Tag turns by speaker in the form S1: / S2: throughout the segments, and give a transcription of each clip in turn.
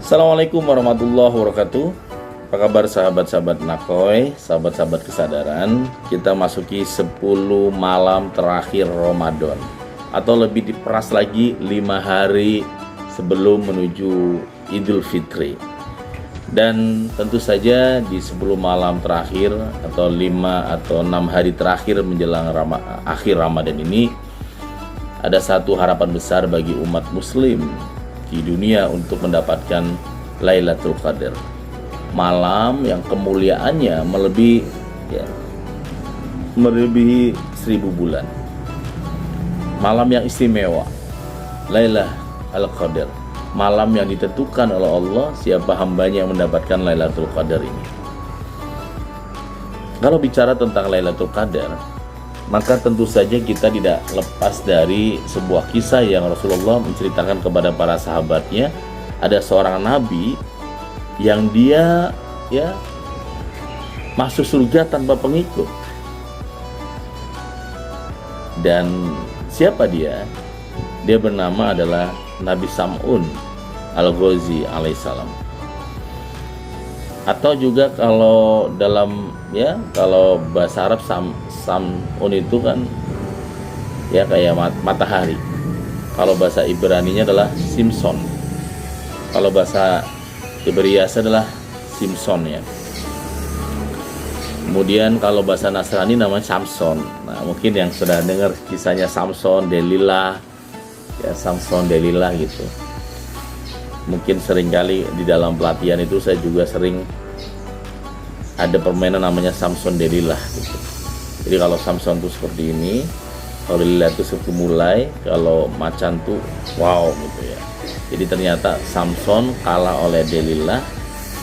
S1: Assalamualaikum warahmatullahi wabarakatuh. Apa kabar sahabat-sahabat Nakoy, sahabat-sahabat kesadaran? Kita masuki 10 malam terakhir Ramadan, atau lebih diperas lagi 5 hari sebelum menuju Idul Fitri. Dan tentu saja di 10 malam terakhir atau 5 atau 6 hari terakhir menjelang akhir Ramadan ini, ada satu harapan besar bagi umat muslim di dunia untuk mendapatkan Lailatul Qadar, malam yang kemuliaannya melebihi 1000 bulan, malam yang istimewa, Lailatul Qadar, malam yang ditentukan oleh Allah siapa hambanya yang mendapatkan Lailatul Qadar ini. Kalau bicara tentang Lailatul Qadar, maka tentu saja kita tidak lepas dari sebuah kisah yang Rasulullah menceritakan kepada para sahabatnya. Ada seorang nabi yang dia masuk surga tanpa pengikut. Dan siapa dia? Dia bernama adalah Nabi Sam'un Al-Ghazi alaihissalam. Atau juga kalau kalau bahasa Arab Sam'un itu kan kayak matahari. Kalau bahasa Ibraninya adalah Simson. Kalau bahasa Ibriyasa adalah Simson ya. Kemudian kalau bahasa Nasrani namanya Samson. Nah, mungkin yang sudah dengar kisahnya Samson, Delilah, Samson, Delilah gitu. Mungkin seringkali di dalam pelatihan itu saya juga sering ada permainan namanya Samson Delilah gitu. Jadi kalau Samson tuh seperti ini, kalau Delilah itu seperti mulai, kalau macan tuh wow gitu ya. Jadi ternyata Samson kalah oleh Delilah,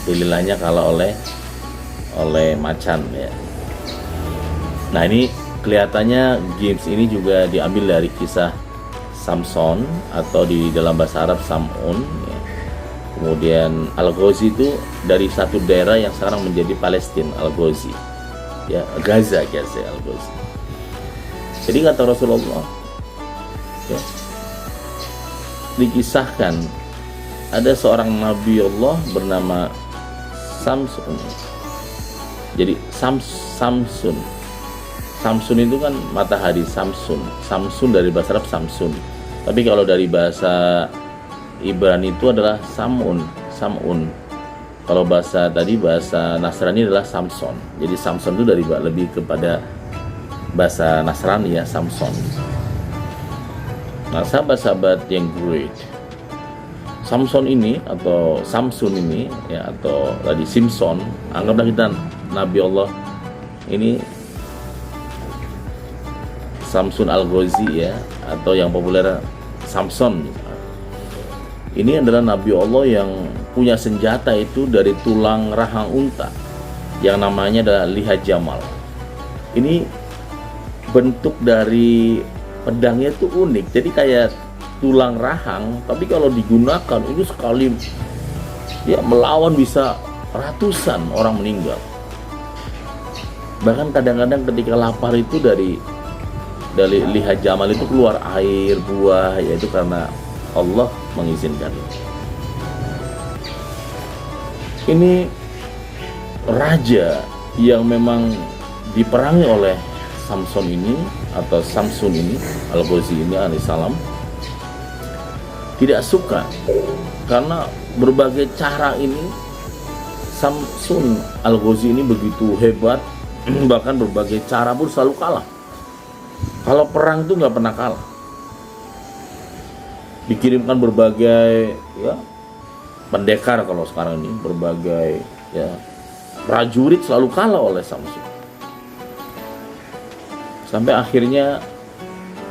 S1: Delilahnya kalah oleh macan ya. Nah, ini kelihatannya games ini juga diambil dari kisah Samson, atau di dalam bahasa Arab Sam'un ya. Kemudian Al-Ghazi itu dari satu daerah yang sekarang menjadi Palestina, Al-Ghazi ya, Gaza Al-Ghazi. Jadi kata Rasulullah ya, dikisahkan ada seorang Nabi Allah bernama Samsun. Jadi Samsun itu kan matahari, Samsun dari bahasa Arab Samsun. Tapi kalau dari bahasa Ibrani itu adalah Sam'un. Kalau bahasa Nasrani adalah Samson. Jadi Samson itu lebih kepada bahasa Nasrani ya, Samson. Nah, sahabat-sahabat yang great, Samson ini atau Samsun ini ya, atau tadi Simpson, anggaplah kita Nabi Allah ini Samsun Al-Ghazi ya, atau yang populer Samson. Ini adalah Nabi Allah yang punya senjata itu dari tulang rahang unta yang namanya adalah liha jamal. Ini bentuk dari pedangnya itu unik, jadi kayak tulang rahang, tapi kalau digunakan itu sekali ya melawan bisa ratusan orang meninggal. Bahkan kadang-kadang ketika lapar itu dari liha jamal itu keluar air buah, yaitu karena Allah mengizinkan. Ini raja yang memang diperangi oleh Samson ini atau Samsun ini, Al-Ghazi ini alaihissalam, tidak suka karena berbagai cara ini Samsun Al-Ghazi ini begitu hebat, bahkan berbagai cara pun selalu kalah. Kalau perang itu nggak pernah kalah. Dikirimkan berbagai pendekar, kalau sekarang ini berbagai prajurit, selalu kalah oleh Samsun. Sampai akhirnya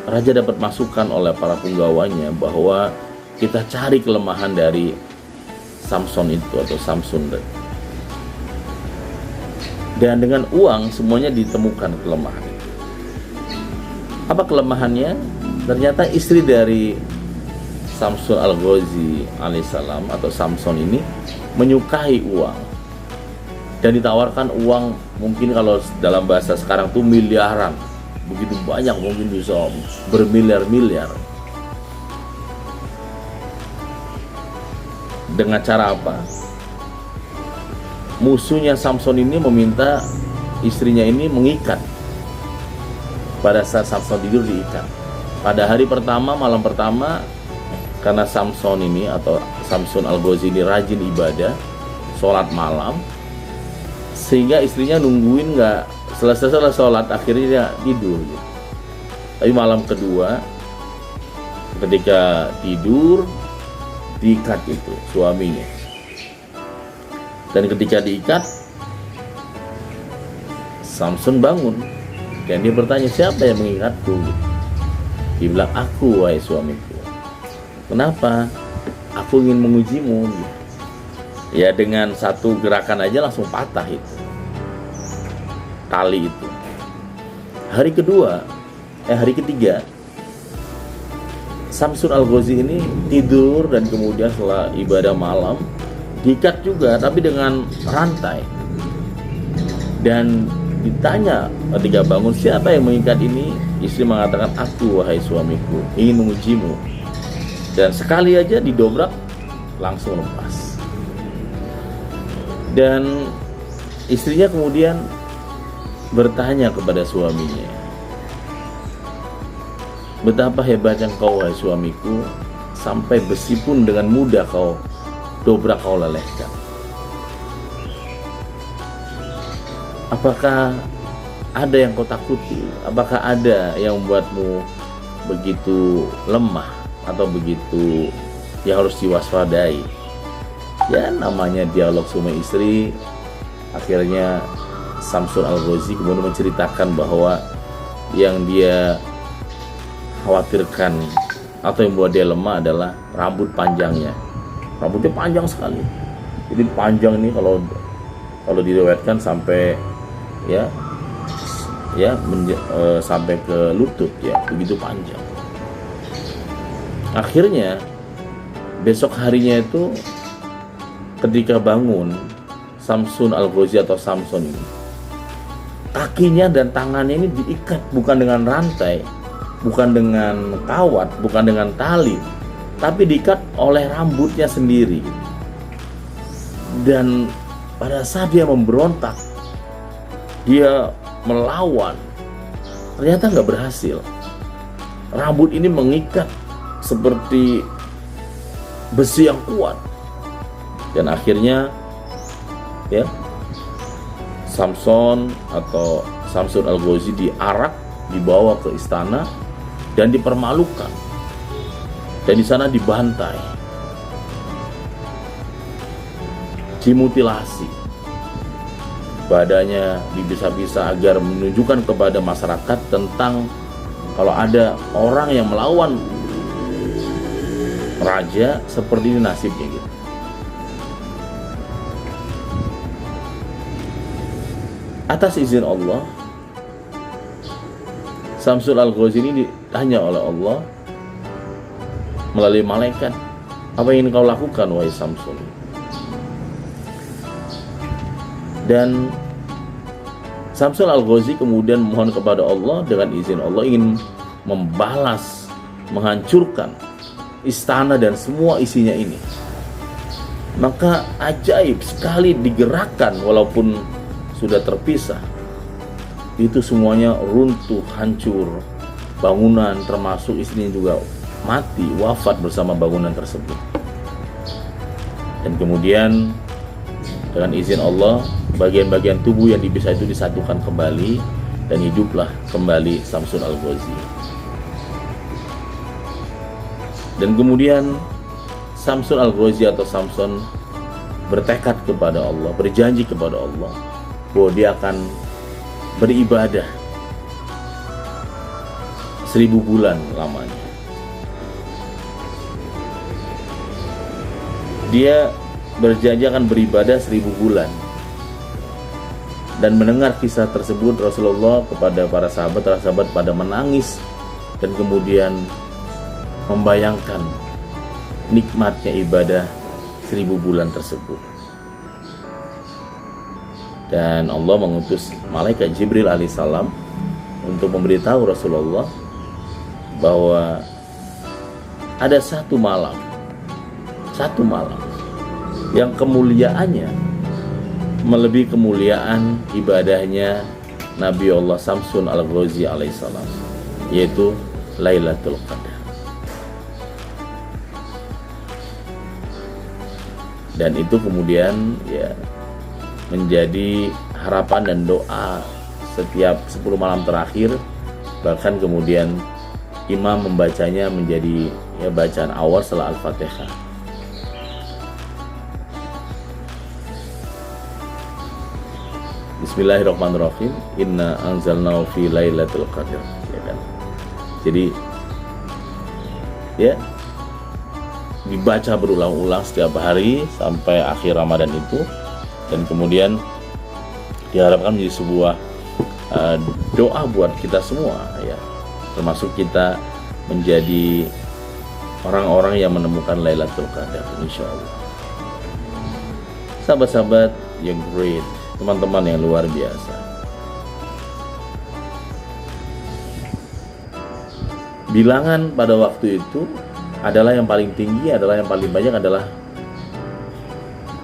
S1: raja dapat masukan oleh para punggawanya bahwa kita cari kelemahan dari Samson itu atau Samsun. Dan dengan uang semuanya ditemukan kelemahan. Apa kelemahannya? Ternyata istri dari Samsun Al-Ghazi alaihissalam atau Samson ini menyukai uang dan ditawarkan uang, mungkin kalau dalam bahasa sekarang tuh miliaran, begitu banyak, mungkin bisa bermiliar-miliar. Dengan cara apa? Musuhnya Samson ini meminta istrinya ini mengikat. Pada saat Samson tidur diikat. Pada hari pertama, malam pertama, karena Samson ini atau Samson Al-Ghazi ini rajin ibadah, sholat malam, sehingga istrinya nungguin nggak selesai sholat, akhirnya dia tidur gitu. Tapi malam kedua, ketika tidur, diikat itu suaminya. Dan ketika diikat, Samson bangun dan dia bertanya, siapa yang mengikatku? Dia bilang, aku wahai suamiku. Kenapa? Aku ingin mengujimu. Ya, dengan satu gerakan aja langsung patah itu tali itu. Hari ketiga, Samson Al-Ghazi ini tidur dan kemudian setelah ibadah malam diikat juga, tapi dengan rantai. Dan ditanya ketika bangun, siapa yang mengikat ini? Istri mengatakan, aku wahai suamiku, ingin mengujimu. Dan sekali aja didobrak langsung lepas. Dan istrinya kemudian bertanya kepada suaminya, betapa hebatnya kau wahai suamiku, sampai besi pun dengan mudah kau dobrak, kau lelehkan. Apakah ada yang kau takuti? Apakah ada yang membuatmu begitu lemah atau begitu yang harus diwaspadai? Ya, namanya dialog suami istri. Akhirnya Samson Al-Ghazi kemudian menceritakan bahwa yang dia khawatirkan atau yang membuat dia lemah adalah rambut panjangnya. Rambutnya panjang sekali. Jadi panjang ini kalau diriwayatkan sampai sampai ke lutut, ya, begitu panjang. Akhirnya besok harinya itu ketika bangun, Samson Al-Ghazi atau Samson ini, kakinya dan tangannya ini diikat bukan dengan rantai, bukan dengan kawat, bukan dengan tali, tapi diikat oleh rambutnya sendiri. Dan pada saat dia memberontak, dia melawan, ternyata nggak berhasil. Rambut ini mengikat seperti besi yang kuat. Dan akhirnya Samson atau Samson Al-Ghazi diarak, dibawa ke istana dan dipermalukan. Dan di sana dibantai, dimutilasi. Badannya dibisa-bisa agar menunjukkan kepada masyarakat tentang kalau ada orang yang melawan raja, seperti ini nasibnya gitu. Atas izin Allah, Samson Al-Ghazi ini ditanya oleh Allah melalui malaikat, apa yang ingin kau lakukan wahai Samson? Dan Samson Al-Ghazi kemudian mohon kepada Allah dengan izin Allah, ingin membalas, menghancurkan istana dan semua isinya ini. Maka ajaib sekali digerakkan, walaupun sudah terpisah, itu semuanya runtuh, hancur. Bangunan termasuk istrinya juga mati, wafat bersama bangunan tersebut. Dan kemudian dengan izin Allah, bagian-bagian tubuh yang dipisah itu disatukan kembali dan hiduplah kembali Samson Al-Ghazi. Dan kemudian Samson Al-Ghazi atau Samson bertekad kepada Allah, berjanji kepada Allah bahwa dia akan beribadah 1000 bulan lamanya. Dia berjanji akan beribadah 1000 bulan. Dan mendengar kisah tersebut, Rasulullah kepada para sahabat pada menangis dan kemudian membayangkan nikmatnya ibadah 1000 bulan tersebut. Dan Allah mengutus malaikat Jibril alaihissalam untuk memberitahu Rasulullah bahwa ada satu malam yang kemuliaannya melebihi kemuliaan ibadahnya Nabi Allah Samsun Al-Ghazi alaihissalam, yaitu Lailatul Qadar. Dan itu kemudian ya menjadi harapan dan doa setiap 10 malam terakhir. Bahkan kemudian imam membacanya menjadi ya bacaan awal setelah Al-Fatihah. Bismillahirrahmanirrahim. Inna anzalnahu fi lailatul qadar. Ya kan? Jadi ya dibaca berulang-ulang setiap hari sampai akhir Ramadan itu, dan kemudian diharapkan menjadi sebuah doa buat kita semua ya, termasuk kita menjadi orang-orang yang menemukan Lailatul Qadar insyaallah. Sahabat-sahabat yang great, teman-teman yang luar biasa, bilangan pada waktu itu adalah yang paling tinggi, adalah yang paling banyak adalah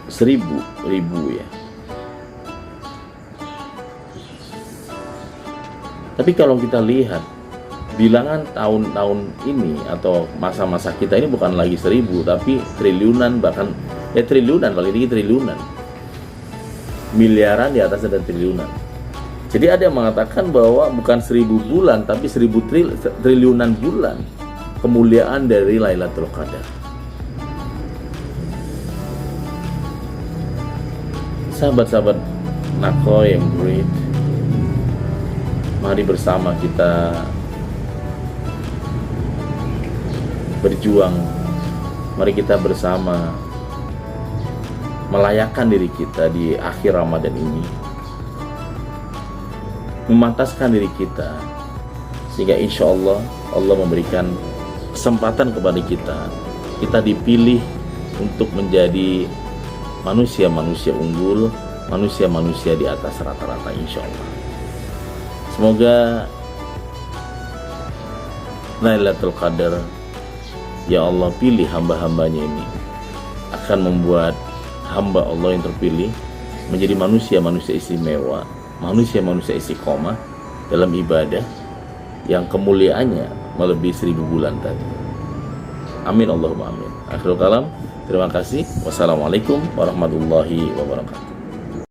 S1: 1000 ya. Tapi kalau kita lihat bilangan tahun-tahun ini atau masa-masa kita ini bukan lagi 1000 tapi triliunan, bahkan ya triliunan, paling tinggi triliunan, miliaran, di atas ada triliunan. Jadi ada yang mengatakan bahwa bukan 1000 bulan tapi 1000 triliunan bulan kemuliaan dari Lailatul Qadar. Sahabat-sahabat Nako yang great, mari bersama kita berjuang. Mari kita bersama melayakkan diri kita di akhir Ramadan ini, memantaskan diri kita, sehingga insya Allah Allah memberikan kesempatan kepada kita dipilih untuk menjadi manusia-manusia unggul, manusia-manusia di atas rata-rata insya Allah. Semoga Lailatul Qadar ya Allah pilih hamba-hambanya ini akan membuat hamba Allah yang terpilih menjadi manusia-manusia istimewa, manusia-manusia istiqomah dalam ibadah yang kemuliaannya melebihi 1000 bulan tadi. Amin Allahumma amin. Akhirul kalam. Terima kasih. Wassalamualaikum warahmatullahi wabarakatuh.